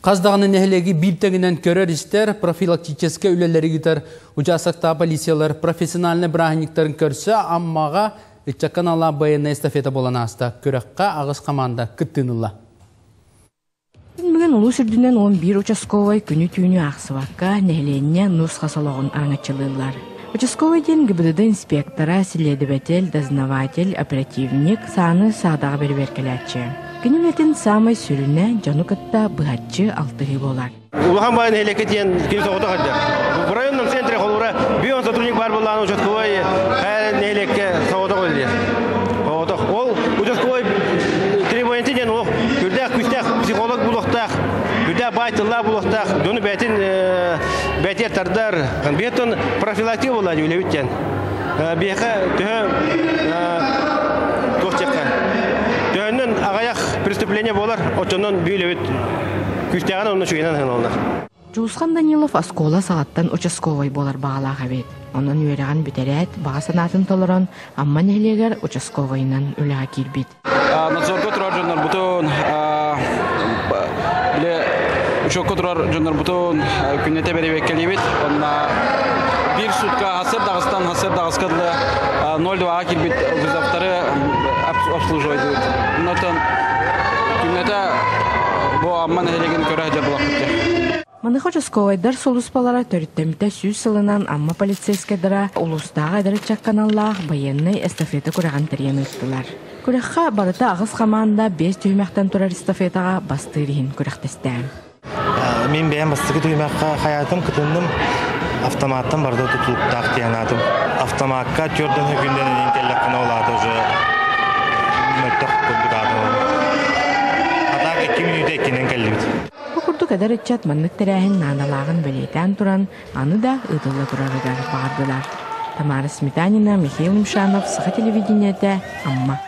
Qazdağının əhlegi biltəginən körər istər, profilaktiçeske ülələri gitar, ucasaqta polisiyalar, profesionalini brahniklərin körsə, ammağa içəqqan Allah bayana estafeta bolan hasta, körəqqa ağız qamanda kıttınılla. Bugün ulu sürdündən 11 uçaskovay günü tüyünü ağsıvaqqa nəhləyindən nus xasalağın arңачылылар. Участковый ден ГИБДД инспектора, следователь, дознаватель, оперативник саны садаға берверкеләтші. Күнімлетін самай сүріне жанукатта бұғатшы алтығы болар. Улахан байын әлекетен келесі оғыда қадды. В районном центре қолуыра бион сотрудник бар болғаны участковый әлекке сауыда қойды. Ол участковый требуенті ден ол үрдәк күстәк психолог бұлықтақ, үрдәк байтылла бұлықтақ, доны бәтер тардар. Бетон профилактика болады өлеуіттен. Беқа түхі тоқчаққа. Түхінен ағаяқ преступление болар, отынан бөйлеуіт күстәғаны оны шүйенен олар. Жуысқан Данилов аскола сағаттан участковый болар бағалаға бет. Onun үйеріған бүтерет, баға санатын толырын, амма нәлегер участковайынан өліға келбет. Надзорға тұрар жондар бұтын, үшоққа тұрар жондар бұтын күннете беребек келебет. Bir сутка хасыр дағысқадылы 0-2 келбет вызовтары обслуживайды. Бұнатын күннете бұл амма нәлеген көрі әдер бұлақ күтті. Маныха участковайдар солуспалара төріттеміті сүйіз сылынан амма полицейскедара улустағы әдірі чаққаналлақ байенный эстафета көріған тірген ұйттылар. Көріққа барыта ағыз қаманда 5 түймәқтен тұрар эстафетаға бастырығын көріқтестәм. Мен бәйін бастығы түймәққа қаятым, күтіндім, автоматтан барды тұтылықтақ тиянадым. Автоматқа түрдің күнден енкелләққына олады ұжы мөттіқ күрдік адым. Атақ 2 минуты екенен кәлдібіт. Курдук эдер ичат маннык терәһин наналағын бәлейтән туран, аны да ыдылы турарыгар бардылар. Тамара Сметанина, Михаил Мшанов, Саха телевидениеде, Амма.